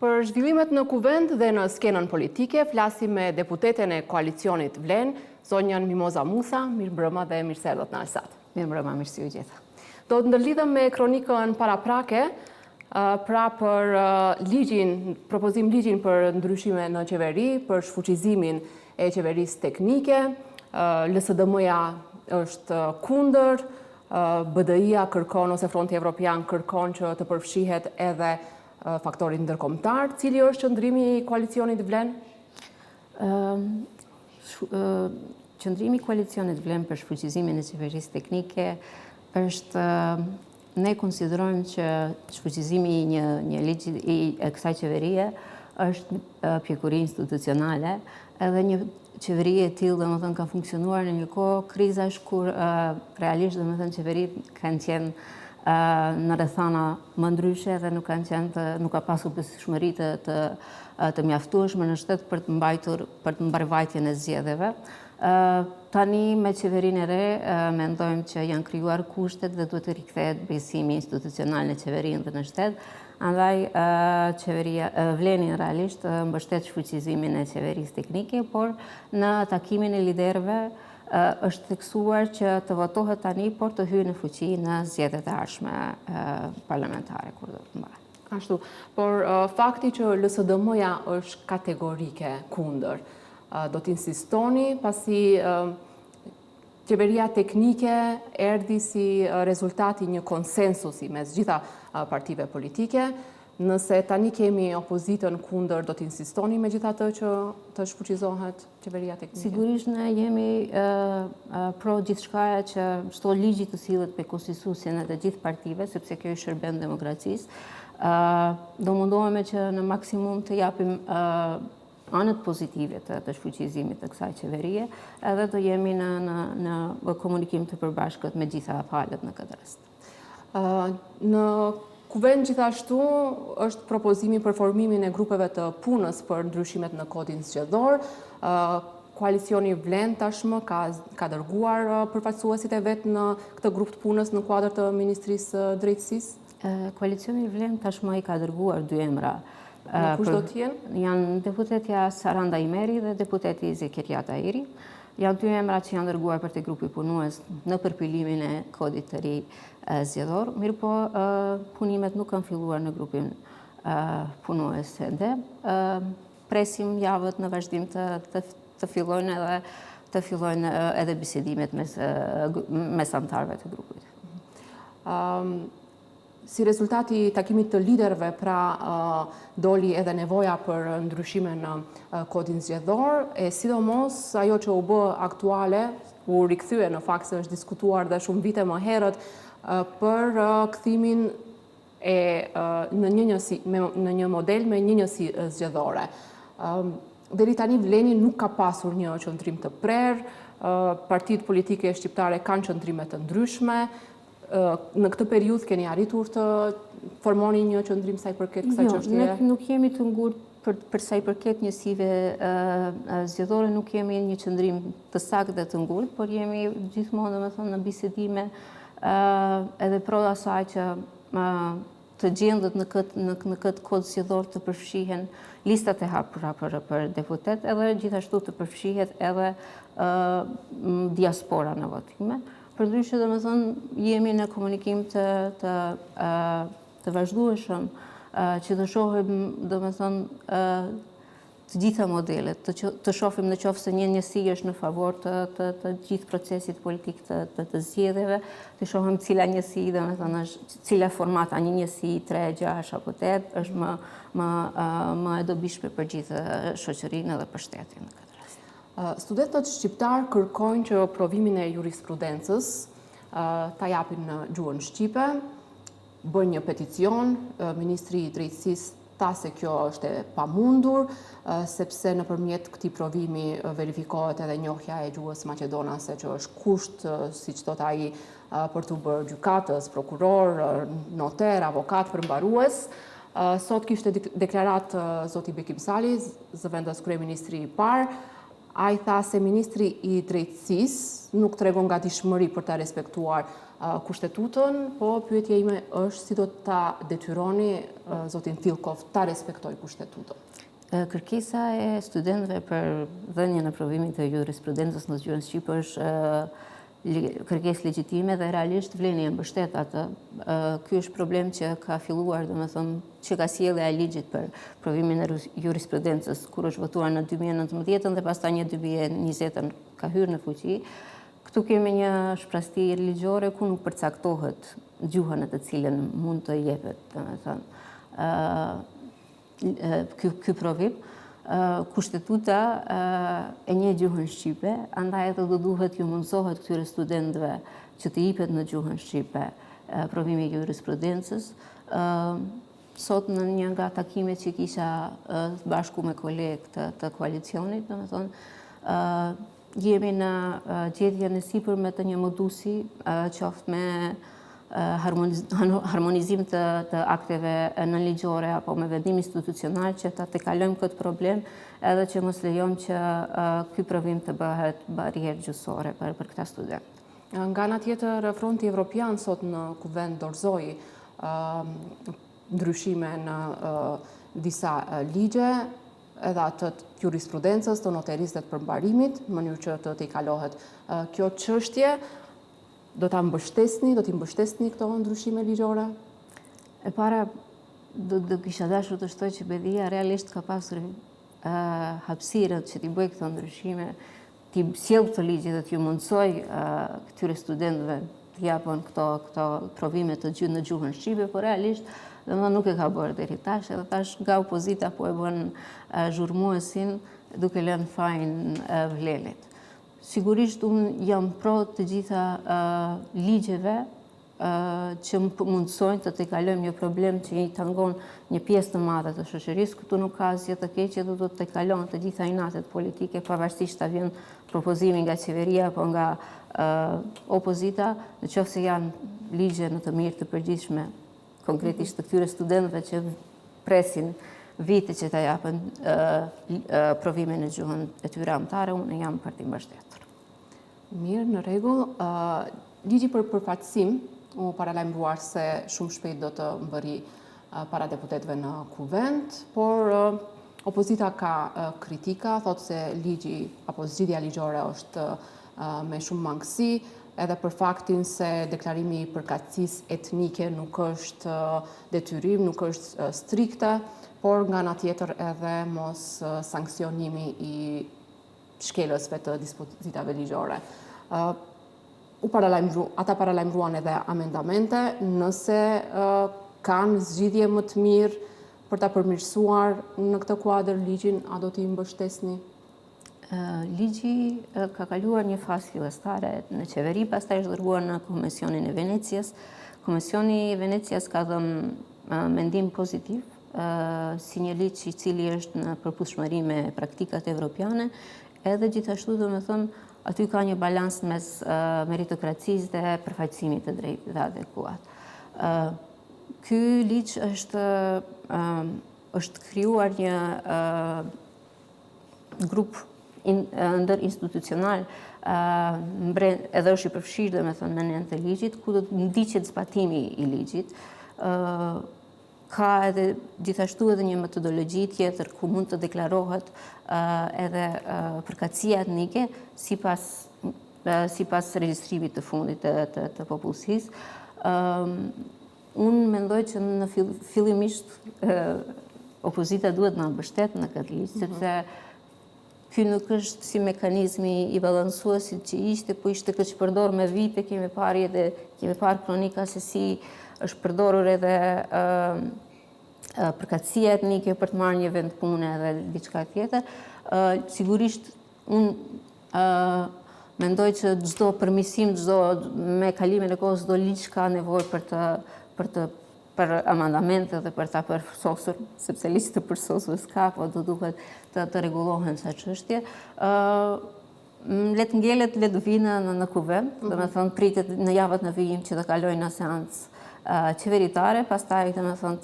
Për zhvillimet në kuvend dhe në skenën politike, flasim me deputeten e koalicionit Vlen, zonjën Mimoza Musa, mirëmbrëma dhe mirëserdhët në Alsat. Mirëmbrëma, mirë si ju gjitha. Do të ndërlidhem me kronikën paraprake, pra për propozim ligjin për ndryshime në qeveri, për shfuqizimin e qeverisë teknike, LSDM-ja është kundër, BDI-ja kërkon ose Fronti Evropian kërkon që të përfshihet edhe faktorit ndërkombëtar. Cili është qëndrimi i koalicionit Vlen? Qëndrimi i koalicionit Vlen për shfuqizimin e qeverisë teknike është, ne konsiderojmë që shfuqizimi i një ligji i kësaj qeverie është pjekuri institucionale, edhe një qeveri e tillë domethënë ka funksionuar në një kohë krizash kur realisht domethënë qeveritë kanë qenë në rrethana më ndryshe dhe nuk ka pasur besueshmëri të mjaftueshme në shtet për të mbarvajtjen e zgjedhjeve. Tani me qeverinë e re mendojmë që janë krijuar kushtet dhe duhet të rikthehet besimi institucional në qeverinë dhe në shtet. Andaj qeveria Vleni realisht mbështet shfuqizimin e qeverisë teknike, por në takimin e liderëve është theksuar që të votohet tani, por të hyjë në fuqi në zgjedhjet e ardhshme parlamentare kur do të mbahet. Ashtu, por fakti që LSDM-ja është kategorike kundër, do të insistoni pasi qeveria teknike erdhi si rezultati një konsensusi mes gjitha partive politike. Nëse tani kemi opozitën kundër, do të insistoni me gjithatë që të shfuqizohet qeveria teknike? Sigurisht ne jemi pro gjithçkaja që çdo ligji të sillet me konstitucionin e të gjithë partive, sepse kjo i shërben demokracisë. Do mundohemi që në maksimum të japim anët pozitive të shfuqizimit të kësaj qeverie, edhe të jemi në komunikim të përbashkët me gjitha palët në këtë rast. Në kuvend gjithashtu është propozimi për formimin e grupeve të punës për ndryshimet në kodin zgjedhor. Koalicioni Vlen tashmë ka dërguar përfaqësuesit e vet në këtë grup të punës në kuadër të Ministrisë Drejtësisë. Koalicioni Vlen tashmë i ka dërguar 2 emra. Në kush do të jenë? Janë deputetja Saranda Imeri dhe deputeti Zekeria Tahiri. Janë 2 emra që janë dërguar për te grupi punues në përpilimin e kodit të ri zgjedhor, mirë po punimet nuk kanë filluar në grupin punues ende. Presim javët në vazhdim të fillojnë edhe bisedimet mes anëtarëve të grupit. Si rezultati i takimit të liderëve, pra doli edhe nevoja për ndryshime në kodin zgjedhor, e sidomos ajo që u bë aktuale, u rikthye në fakt se është diskutuar dhe shumë vite më herët për kthimin në një model me njëjësi zgjedhore. Deri tani Vleni nuk ka pasur një qëndrim të prerë, partitë politike shqiptare kanë qëndrime të ndryshme. Në këtë periudhë keni arritur të formoni një qëndrim sa i përket kësaj çështje? Jo, ne nuk jemi të ngurtë për sa i përket njësive zgjedhore, nuk kemi një qëndrim të saktë dhe të ngurtë, por jemi gjithmonë domethënë në bisedime edhe pro asaj që të gjendet në këtë kod zgjedhor të përfshihen listat e hapura për deputet, edhe gjithashtu të përfshihet edhe diaspora në votime. Përndryshe domethënë jemi në komunikim të vazhdueshëm që të shohim domethënë të gjitha modelet, të shohim në qoftë se një njësi është në favor të gjithë procesit politik të zgjedhjeve, të shohim cila njësi domethënë cila format, a një njësi 3, 6 apo 8 është më e dobishme për gjithë shoqërinë edhe për shtetin. Studentët shqiptar kërkojnë që provimin e jurisprudencës ta japin në gjuhën shqipe, bën një peticion, Ministri i Drejtësisë tha se kjo është e pamundur, sepse nëpërmjet këtij provimi verifikohet edhe njohja e gjuhës maqedonase, që është kusht, siç thot ai, për të bërë gjykatës, prokuror, noter, avokat, përmbarues. Sot kishte deklarat zoti Bekim Sali, zëvendës kryeministri i parë. Ai tha se ministri i drejtësisë nuk tregon gatishmëri për ta respektuar kushtetutën, po pyetja ime është si do ta detyroni zotin Fillkoff ta respektojë kushtetutën. Kërkesa e studentëve për dhënien e provimit të jurisprudencës në gjuhën shqipe është kërkesë legjitime dhe realisht vleni e mbështet atë. Ky është problem që ka filluar, domethënë, që ka sjellja e ligjit për provimin e jurisprudencës kur është votuar në 2019 dhe pastaj në 2020 ka hyrë në fuqi. Këtu kemi një shprasti ligjore ku nuk përcaktohet gjuha në të cilën mund të jepet, domethënë, ky provim. Kushtetuta e një gjuhën shqipe, andaj edhe do duhet ju mundsohet këtyre studentëve që të jepet në gjuhën shqipe provimi i jurisprudencës. Sot në një nga takimet që kisha bashku me kolegë të koalicionit, domethënë, jemi në gjendjen e sipërme të një modusi, qoftë me harmonizim të akteve nënligjore apo me vendim institucional që ta tejkalojmë këtë problem edhe që mos lejojmë që ky provim të bëhet barrierë gjyqësore për këta studentë. Nga ana tjetër, Fronti Evropian sot në kuvend dorëzoi ndryshime në disa ligje, edhe atë të jurisprudencës, të noterisë dhe të përmbarimit, në mënyrë që të tejkalohet kjo çështje. Do t'i mbështesni këto ndryshime ligjore? E para, do kisha dashur të shtoj që Bedia realisht ka pasur hapësirën që t'i bëj këto ndryshime, t'i sjell këto ligje dhe t'ju mundsoj këtyre studentëve t'i japën këto provime të në gjuhën shqipe, por realisht nuk e ka bërë deri tash, edhe tash nga opozita po e bën zhurmuesin duke lënë fajin vlelit. Sigurisht unë jam pro të gjitha ligjeve që mundsojnë të tejkalojmë një problem që i tangon një pjesë të madhe të shoqërisë. Këtu nuk ka asgjë të keqe, do të tejkalojnë të gjitha inatet politike, pavarësisht ta vjen propozimi nga qeveria apo nga opozita, nëse janë ligje në të mirë të përgjithshme, konkretisht të këtyre studentëve që presin vite që ta japën provimin në gjuhën e tyre anëtare, unë jam për t'i mbështetur. Mirë, në rregull. Ligji për përfaqësim u paralajmëruar se shumë shpejt do të mbërri para deputetëve në kuvend, por opozita ka kritika, thotë se ligji apo zgjidhja ligjore është me shumë mangësi, edhe për faktin se deklarimi i përkatësisë etnike nuk është detyrim, nuk është strikte, por nga ana tjetër edhe mos sankcionimi i shkelësve të dispozitave ligjore. Ata paralajmëruan edhe amendamente, nëse kanë zgjidhje më të mirë për ta përmirësuar në këtë kuadër ligjin, a do t'i mbështesni? Ligji ka kaluar një fazë fillestare në qeveri, pastaj është dërguar në Komisionin e Venecias. Komisioni i Venecias ka dhënë mendim pozitiv si një ligj i cili është në përputhshmëri me praktikat evropiane, edhe gjithashtu domethënë aty ka një balans mes meritokracisë dhe përfaqësimit të drejtë dhe adekuat. Ky ligj është krijuar një grup ndërinstitucional edhe është i përfshirë domethënë në anë të ligjit, ku do të ndiqet zbatimi i ligjit. Ka edhe gjithashtu edhe një metodologji tjetër ku mund të deklarohet edhe përkatësia etnike sipas regjistrimit të fundit të popullsisë. Unë mendoj që në fillimisht opozita duhet na mbështet në këtë ligj, sepse ky nuk është si mekanizmi i balansuesit që ishte, po ishte këtë që përdor me vite, kemi parë kronika se si është përdorur edhe përkatësia etnike për të marrë një vend pune edhe diçka tjetër. Sigurisht, unë mendoj që çdo përmirësim, me kalimin e kohës, çdo ligj ka nevojë për amendamente dhe për ta përfsosur, sepse listë të përsosur s'ka, po do duhet të rregullohen sa çështje. Le të ngjelet, le të vinë në kuvend, domethënë pritet në javët në vijim që të kalojnë në seancë qeveritare, pastaj domethënë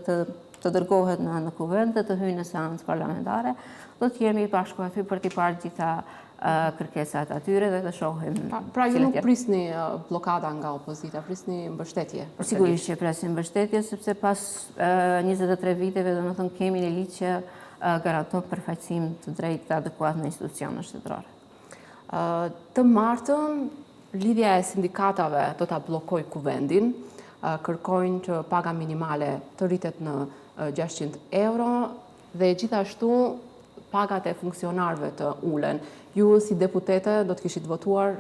të të dërgohet në kuvend dhe të hyjë në seancë parlamentare, do të jemi bashkë aty për t'i parë gjitha kërkesat atyre dhe të shohim. Pra ju nuk prisni blokada nga opozita, prisni mbështetje? Sigurisht që presim mbështetje, sepse pas 23 viteve do të thënë kemi një ligj që garanton përfaqësim të drejtë të adekuat në institucionet shtetërore. Të martën, lidhja e sindikatave do ta bllokoj kuvendin, kërkojnë që paga minimale të rritet në 600 euro dhe gjithashtu pagat e funksionarëve të ulen. Ju si deputete do të kishit votuar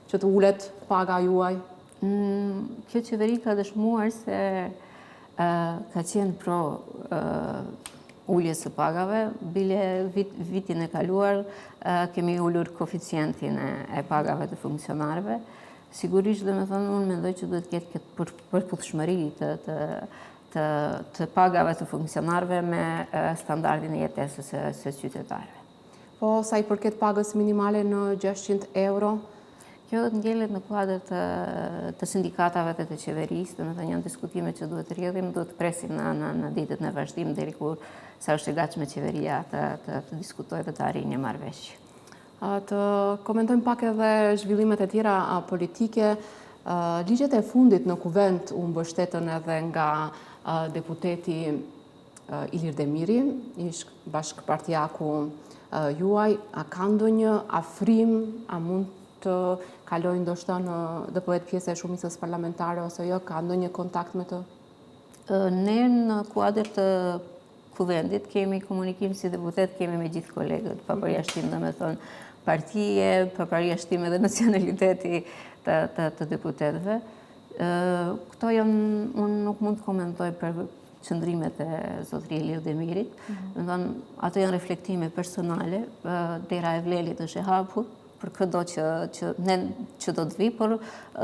që të ulet paga juaj? Kjo qeveri ka dëshmuar se ka qenë pro uljes së pagave, bile vitin e kaluar kemi ullur koeficientin e pagave të funksionarëve. Sigurisht dhe me thënë, unë mendoj që duhet ketë këtë përputhshmëri të pagave të funksionarëve me standardin e jetesës së qytetarëve. Po, sa i përket pagës minimale në 600 euro? Kjo do të ngjelet në kuadër të sindikatave dhe të qeverisë, dhe me thënë janë diskutime që duhet të rrjedhim, duhet të presim në ditët në vazhdim deri kur sa është e gatshme qeveria të diskutojë dhe të arrijë një marrëveshje. Të komentojmë pak edhe zhvillimet e tjera politike. Ligjet e fundit në kuvend u mbështetën edhe nga deputeti Ilir Demiri, ish bashkëpartiaku juaj. A ka ndonjë afrim, a mund të kalojë ndoshta dhe bëhet pjesë e shumicës parlamentare ose jo, ka ndonjë kontakt me të? Ne në kuadër të kuvendit kemi komunikim si deputet, kemi me gjithë kolegët, pa përjashtim dhe me thonë partije, pa përjashtim edhe nacionaliteti të deputetëve. Këto janë, unë nuk mund të komentoj për qëndrimet e zotëri Ilir Demirit. Ato janë reflektime personale, dera e Vlelit është e hapur, për këdo që do të vi, por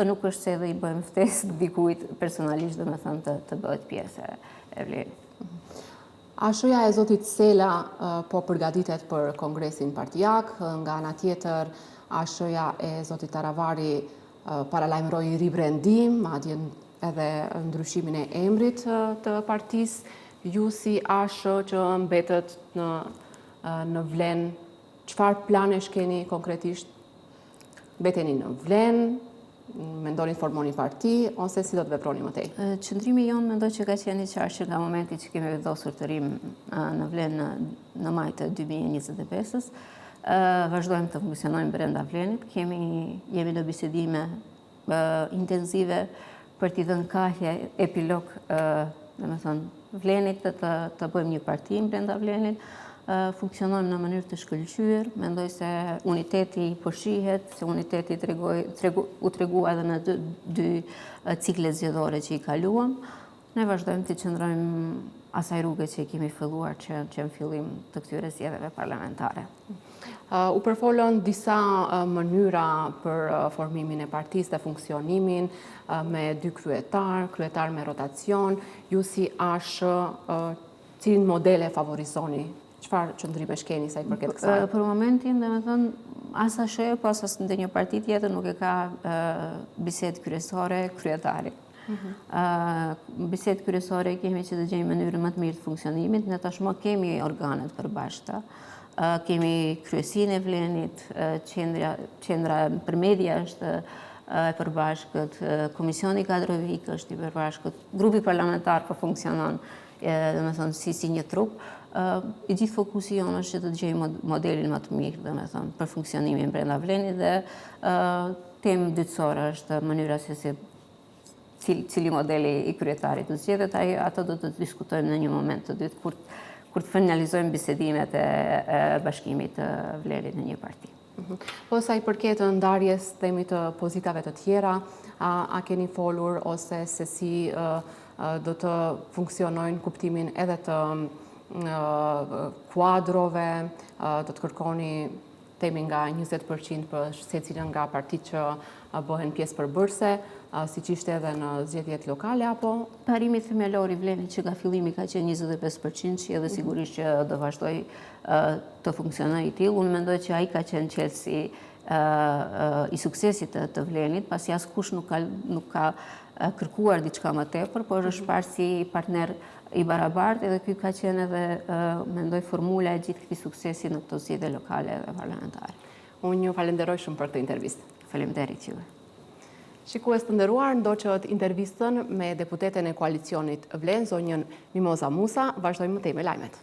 nuk është se dhe i bëjmë ftesë dikujt personalisht dhe me thënë të bëhet pjesë e Vlelit. Ashoja e zotit Sela po përgatitet për kongresin partijak, nga ana tjetër ashoja e zotit Taravari paralajmëroi ribrendim, madje edhe ndryshimin e emrit të partisë. Ju si ashë që mbetet në Vlen, çfarë planesh keni konkretisht? Mbeteni në Vlen, mendoni të formoni parti, ose si do të veproni më tej? Qëndrimi jonë mendoj që ka qenë i qartë nga momenti që kemi vendosur të rim në Vlen në maj të 2025-s. Vazhdojmë të funksionojmë brenda Vlenit, jemi në bisedime intenzive për t'i dhënë kahje epilog, Vlenit të bëjmë një parti brenda Vlenit. Funksionojmë në mënyrë të shkëlqyer, mendoj se uniteti përshihet, se uniteti u tregua edhe në dy ciklet zgjedhore që i kaluam. Ne vazhdojmë të qëndrojmë asaj rrugë që i kemi filluar që në fillim të këtyre zgjedhjeve parlamentare. U përfolën disa mënyra për formimin e partisë dhe funksionimin, me 2 kryetar me rotacion. Ju si ashë, cilin modele favorizoni? Çfarë qëndrime keni sa i përket kësaj? Për momentin, dhe me thënë, as ashe, pas as ndonjë parti tjetër nuk e ka bisedë kryesore kryetari. Bisedë kryesore kemi që të gjejmë mënyrën më të mirë të funksionimit, ne tashmë kemi organet përbashkëta. Kemi kryesinë e Vlenit, qendra për media është e përbashkët, komisioni kadrovik është i përbashkët, grupi parlamentar po funksionon, dhe me thënë, si një trup. I gjithë fokusi jonë është që të gjejmë modelin më të mirë, dhe me thënë, për funksionimin brenda Vlenit dhe temë dytësore është mënyra se cili modeli i kryetarit të zgjedhet, ato do të diskutojmë në një moment të dytë kur të finalizojmë bisedimet e bashkimit të Vlenit në një parti. Po sa i përket ndarjes themi të pozitave të tjera, a keni folur ose se si do të funksionojnë kuptimin edhe të kuadrove, do të kërkoni themi nga 20% për secilën nga partitë që bëhen pjesë përbërëse, siç ishte edhe në zgjedhjet lokale, apo? Parimi themelor i Vlenit që nga fillimi ka qenë 25%, që edhe sigurisht që do vazhdoj të funksionojë i tillë. Unë mendoj që ai ka qenë qelësi i suksesit të Vlenit, pasi askush nuk ka kërkuar diçka më tepër, por është parë si partner i barabartë, edhe ky ka qenë edhe mendoj formula e gjithë këtij suksesi në këto zgjedhje lokale dhe parlamentare. Unë ju falenderoj shumë për këtë intervistë. Faleminderit juve. Shikues të nderuar, ndoqët intervistën me deputeten e koalicionit Vlen, zonjën Mimoza Musa, vazhdojmë më tej me lajmet.